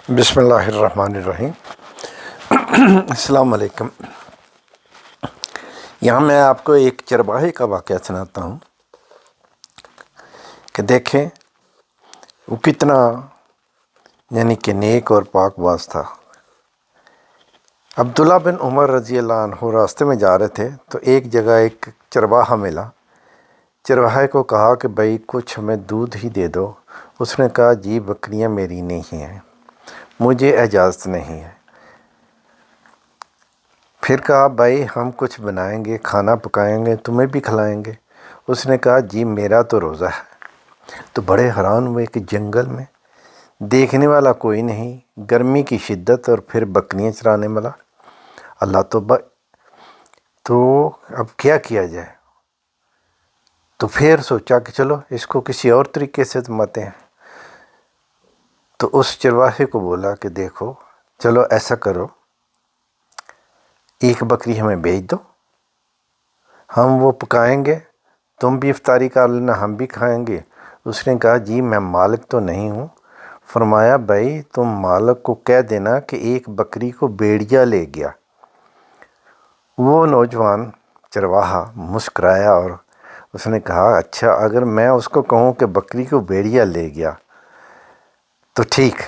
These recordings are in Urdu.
بسم اللہ الرحمن الرحیم۔ السلام علیکم۔ یہاں میں آپ کو ایک چرواہے کا واقعہ سناتا ہوں کہ دیکھیں وہ کتنا کہ نیک اور پاک باز تھا۔ عبداللہ بن عمر رضی اللہ عنہ راستے میں جا رہے تھے تو ایک جگہ ایک چرواہا ملا۔ چرواہے کو کہا کہ بھائی کچھ ہمیں دودھ ہی دے دو۔ اس نے کہا جی بکریاں میری نہیں ہیں، مجھے اجازت نہیں ہے۔ پھر کہا بھائی ہم کچھ بنائیں گے، کھانا پکائیں گے، تمہیں بھی کھلائیں گے۔ اس نے کہا جی میرا تو روزہ ہے۔ تو بڑے حیران ہوئے کہ جنگل میں دیکھنے والا کوئی نہیں، گرمی کی شدت اور پھر بکریاں چرانے والا اللہ تو اب کیا جائے؟ تو پھر سوچا کہ چلو اس کو کسی اور طریقے سے آزماتے ہیں۔ تو اس چرواہے کو بولا کہ دیکھو چلو ایسا کرو، ایک بکری ہمیں بھیج دو، ہم وہ پکائیں گے، تم بھی افطاری کر لینا، ہم بھی کھائیں گے۔ اس نے کہا جی میں مالک تو نہیں ہوں۔ فرمایا بھائی تم مالک کو کہہ دینا کہ ایک بکری کو بھیڑیا لے گیا۔ وہ نوجوان چرواہا مسکرایا اور اس نے کہا اچھا اگر میں اس کو کہوں کہ بکری کو بھیڑیا لے گیا تو ٹھیک،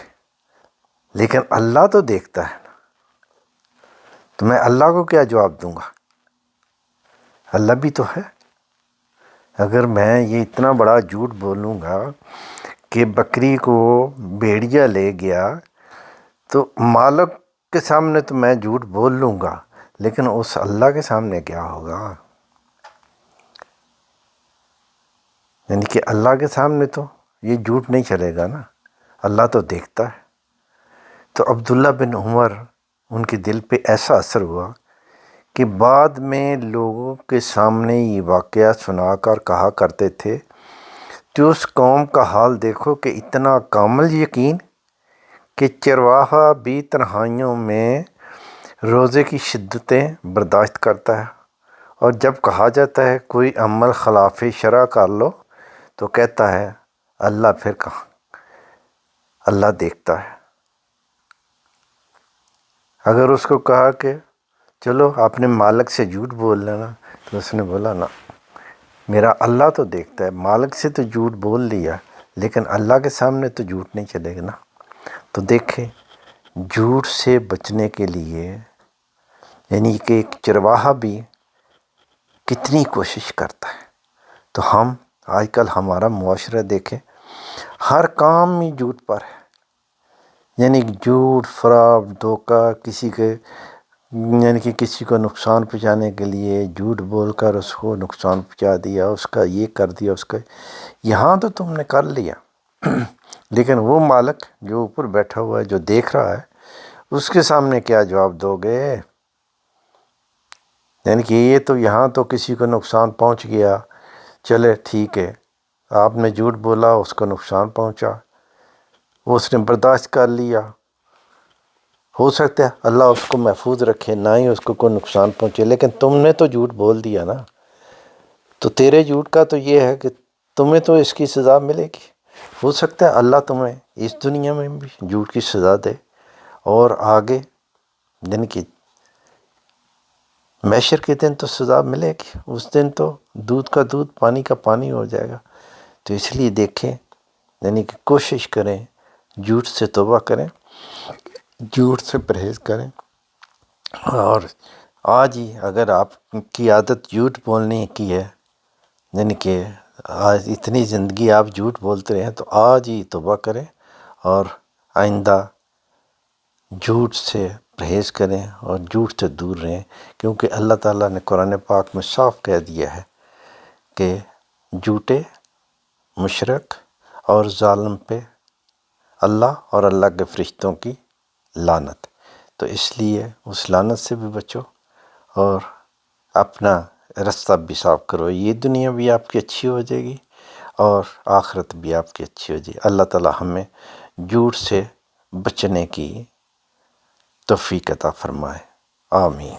لیکن اللہ تو دیکھتا ہے، تو میں اللہ کو کیا جواب دوں گا؟ اللہ بھی تو ہے۔ اگر میں یہ اتنا بڑا جھوٹ بولوں گا کہ بکری کو بھیڑیا لے گیا تو مالک کے سامنے تو میں جھوٹ بول لوں گا، لیکن اس اللہ کے سامنے کیا ہوگا؟ کہ اللہ کے سامنے تو یہ جھوٹ نہیں چلے گا نا، اللہ تو دیکھتا ہے۔ تو عبداللہ بن عمر ان کے دل پہ ایسا اثر ہوا کہ بعد میں لوگوں کے سامنے یہ واقعہ سنا کر کہا کرتے تھے کہ اس قوم کا حال دیکھو کہ اتنا کامل یقین کہ چرواہا بھی تنہائیوں میں روزے کی شدتیں برداشت کرتا ہے، اور جب کہا جاتا ہے کوئی عمل خلاف شرع کر لو تو کہتا ہے اللہ پھر کہاں، اللہ دیکھتا ہے۔ اگر اس کو کہا کہ چلو اپنے مالک سے جھوٹ بول لینا تو اس نے بولا نا، میرا اللہ تو دیکھتا ہے، مالک سے تو جھوٹ بول لیا لیکن اللہ کے سامنے تو جھوٹ نہیں چلے گا نا۔ تو دیکھیں جھوٹ سے بچنے کے لیے کہ ایک چرواہا بھی کتنی کوشش کرتا ہے۔ تو ہم آج کل ہمارا معاشرہ دیکھیں، ہر کام ہی جھوٹ پر ہے، جھوٹ، فریب، دھوکہ، کسی کو نقصان پہنچانے کے لیے جھوٹ بول کر اس کو نقصان پہنچا دیا، اس کا یہ کر دیا، اس کا یہاں تو تم نے کر لیا، لیکن وہ مالک جو اوپر بیٹھا ہوا ہے، جو دیکھ رہا ہے، اس کے سامنے کیا جواب دو گے؟ یہ تو یہاں تو کسی کو نقصان پہنچ گیا، چلے ٹھیک ہے، آپ نے جھوٹ بولا، اس کو نقصان پہنچا، وہ اس نے برداشت کر لیا، ہو سکتا ہے اللہ اس کو محفوظ رکھے، نہ ہی اس کو کوئی نقصان پہنچے، لیکن تم نے تو جھوٹ بول دیا نا۔ تو تیرے جھوٹ کا تو یہ ہے کہ تمہیں تو اس کی سزا ملے گی۔ ہو سکتا ہے اللہ تمہیں اس دنیا میں بھی جھوٹ کی سزا دے، اور آگے کہ محشر کے دن تو سزا ملے گی، اس دن تو دودھ کا دودھ، پانی کا پانی ہو جائے گا۔ تو اس لیے دیکھیں کہ کوشش کریں، جھوٹ سے توبہ کریں، جھوٹ سے پرہیز کریں۔ اور آج ہی اگر آپ کی عادت جھوٹ بولنے کی ہے، کہ آج اتنی زندگی آپ جھوٹ بولتے رہے ہیں، تو آج ہی توبہ کریں اور آئندہ جھوٹ سے پرہیز کریں اور جھوٹ سے دور رہیں، کیونکہ اللہ تعالیٰ نے قرآن پاک میں صاف کہہ دیا ہے کہ جھوٹے، مشرک اور ظالم پہ اللہ اور اللہ کے فرشتوں کی لعنت۔ تو اس لیے اس لعنت سے بھی بچو اور اپنا رستہ بھی صاف کرو، یہ دنیا بھی آپ کی اچھی ہو جائے گی اور آخرت بھی آپ کی اچھی ہو جائے گی۔ اللہ تعالیٰ ہمیں جھوٹ سے بچنے کی توفیق عطا فرمائے، آمین۔